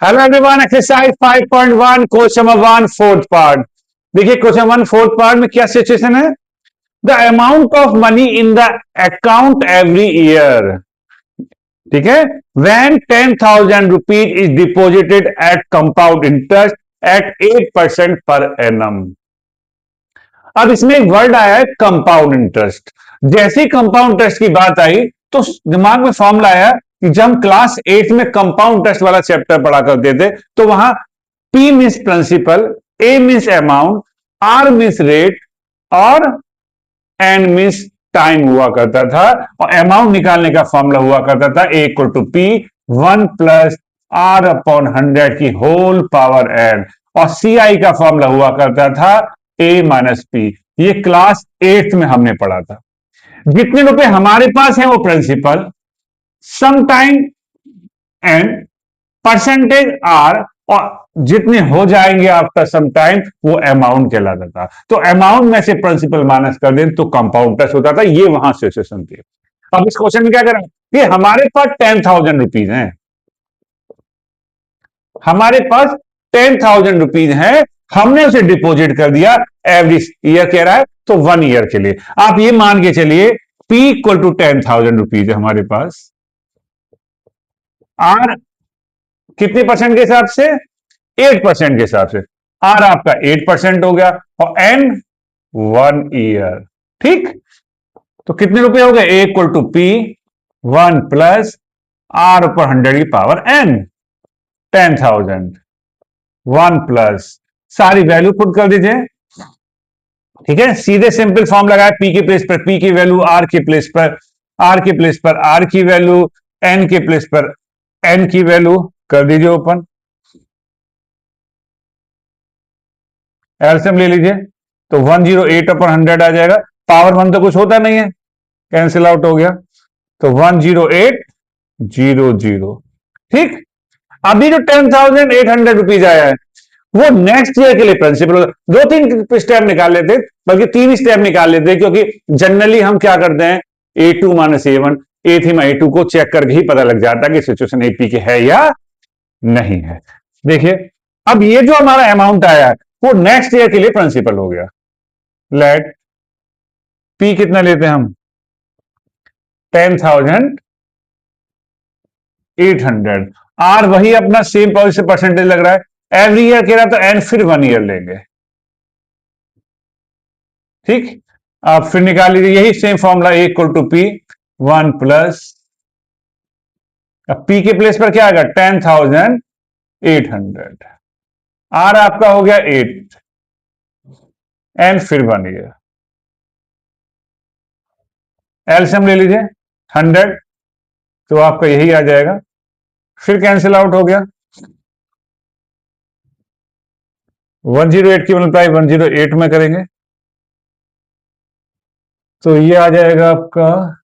Hello everyone, exercise 5.1 question number 1 fourth part. देखिए question 1 fourth part में क्या situation है। The amount of money in the account every year, ठीक है, when 10,000 rupees is deposited at compound interest at 8% per annum. अब इसमें एक word आया है कंपाउंड इंटरेस्ट। जैसे ही कंपाउंड इंटरेस्ट की बात आई तो दिमाग में फॉर्मूला आया कि जब हम क्लास 8 में कंपाउंड इंटरेस्ट वाला चैप्टर पढ़ा करते थे तो वहां P means principal, A means amount, R means rate और N मीन्स टाइम हुआ करता था। और अमाउंट निकालने का फॉर्मूला हुआ करता था A equal to P 1 plus R upon 100 की होल पावर N, और CI का फॉर्मूला हुआ करता था A माइनस P। ये क्लास 8 में हमने पढ़ा था। जितने रुपए हमारे पास है वो प्रिंसिपल, समटाइम एन, परसेंटेज आर, और जितने हो जाएंगे आफ्टर सम टाइम वो अमाउंट कहलाता था। तो अमाउंट में से प्रिंसिपल माइनस कर दें तो कंपाउंड इंटरेस्ट होता था। ये वहां सिचुएशन थी। अब इस क्वेश्चन में क्या करें कि हमारे पास 10,000 रुपीज हैं, हमारे पास 10,000 रुपीज हैं, हमने उसे डिपॉजिट कर दिया एवरी ईयर कह रहा है तो 1 ईयर के लिए। आप ये मान के चलिए P इक्वल टू 10,000 रुपीज है हमारे पास। आर कितने परसेंट के हिसाब से? 8% के हिसाब से। आर आपका 8% हो गया और एन 1 ईयर। ठीक, तो कितने रुपए हो गए? A equal to P 1 plus R ऊपर 100 की पावर एन, 10,000 1 प्लस सारी वैल्यू पुट कर दीजिए। ठीक है, सीधे सिंपल फॉर्म लगाए, पी के प्लेस पर पी की वैल्यू, आर के प्लेस पर आर के प्लेस पर आर की वैल्यू, एन के प्लेस पर एन की वैल्यू कर दीजिए ओपन। एलसीएम ले लीजिए तो 108 अपन 100 आ जाएगा। पावर 1 तो कुछ होता नहीं है, कैंसिल आउट हो गया, तो 10800। ठीक, अभी जो 10,800 रुपीज आया है वो नेक्स्ट ईयर के लिए प्रिंसिपल। 2-3 स्टेप निकाल लेते, बल्कि 3 स्टेप निकाल लेते, क्योंकि जनरली हम क्या करते हैं A2 minus A1, A3 minus A2 को चेक करके ही पता लग जाता है कि सिचुएशन AP के है या नहीं है। देखिए अब ये जो हमारा अमाउंट आया है वो नेक्स्ट ईयर के लिए प्रिंसिपल हो गया। लेट P कितना लेते हैं हम? 10,800। R वही अपना सेम से परसेंटेज लग रहा है, एवरी ईयर कह रहा तो एन फिर 1 ईयर लेंगे। ठीक, आप फिर निकाल लीजिए यही same formula, A equal to P 1 plus, अब P के प्लेस पर क्या आएगा? 10,800। R आपका हो गया 8 एन फिर 1 ईयर। एलसीएम ले लीजिए 100 तो आपका यही आ जाएगा, फिर कैंसिल आउट हो गया। 108 की मल्टीप्लाई 108 में करेंगे तो ये आ जाएगा आपका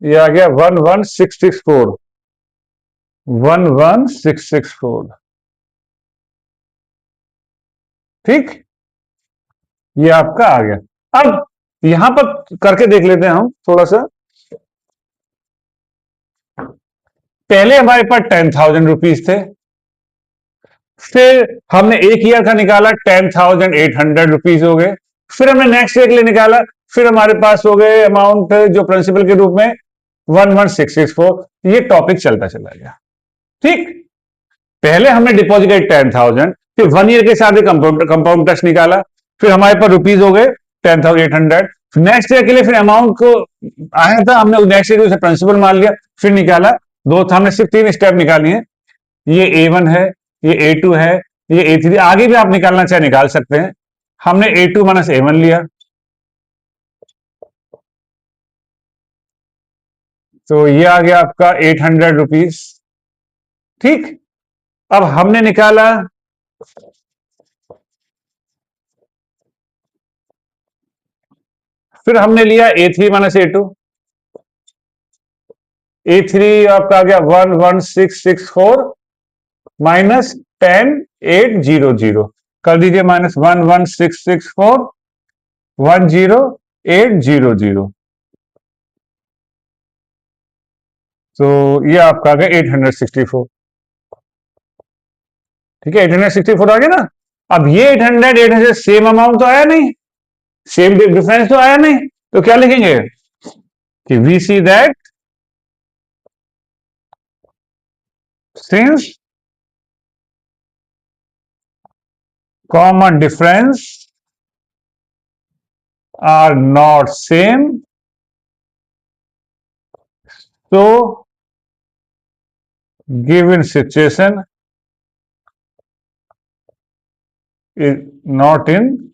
ये आ गया 11664, 11664। ठीक, ये आपका आ गया। अब यहां पर करके देख लेते हैं हम थोड़ा सा। पहले हमारे पास 10,000 रुपीज थे, फिर हमने एक ईयर का निकाला 10,800 रुपीज हो गए, फिर हमने नेक्स्ट ईयर के लिए निकाला, फिर हमारे पास हो गए अमाउंट जो प्रिंसिपल के रूप में 11664। ये टॉपिक चलता चला गया। ठीक, पहले हमने डिपॉजिट 10,000, फिर 1 ईयर के साथ कंपाउंड इंटरेस्ट निकाला, फिर हमारे पास रुपीज हो गए 10,800। नेक्स्ट ईयर के लिए फिर अमाउंट को आया था, हमने नेक्स्ट ईयर से प्रिंसिपल मान लिया, फिर निकाला। हमने सिर्फ 3 स्टेप निकाली है, ये A1 है, ये A2 है, ये A3। आगे भी आप निकालना चाहे निकाल सकते हैं। हमने A2 माइनस A1 लिया तो ये आ गया आपका 800 रुपीज। ठीक, अब हमने निकाला फिर हमने लिया A3 माइनस A2, A3 आपका आ गया 11664 माइनस 10 800 कर दीजिए, -11664 10800। तो ये आपका आ गया 864। ठीक है, 864 आ गया ना। अब ये 800 सेम अमाउंट तो आया नहीं, सेम डिफरेंस तो आया नहीं, तो क्या लिखेंगे कि we see that since common difference are not same, so given situation is not in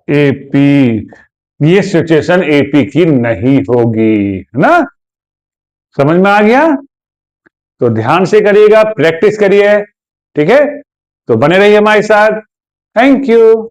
AP, ये सिचुएशन एपी की नहीं होगी, है ना। समझ में आ गया। तो ध्यान से करिएगा, प्रैक्टिस करिए, ठीक है। तो बने रहिए हमारे साथ। Thank you.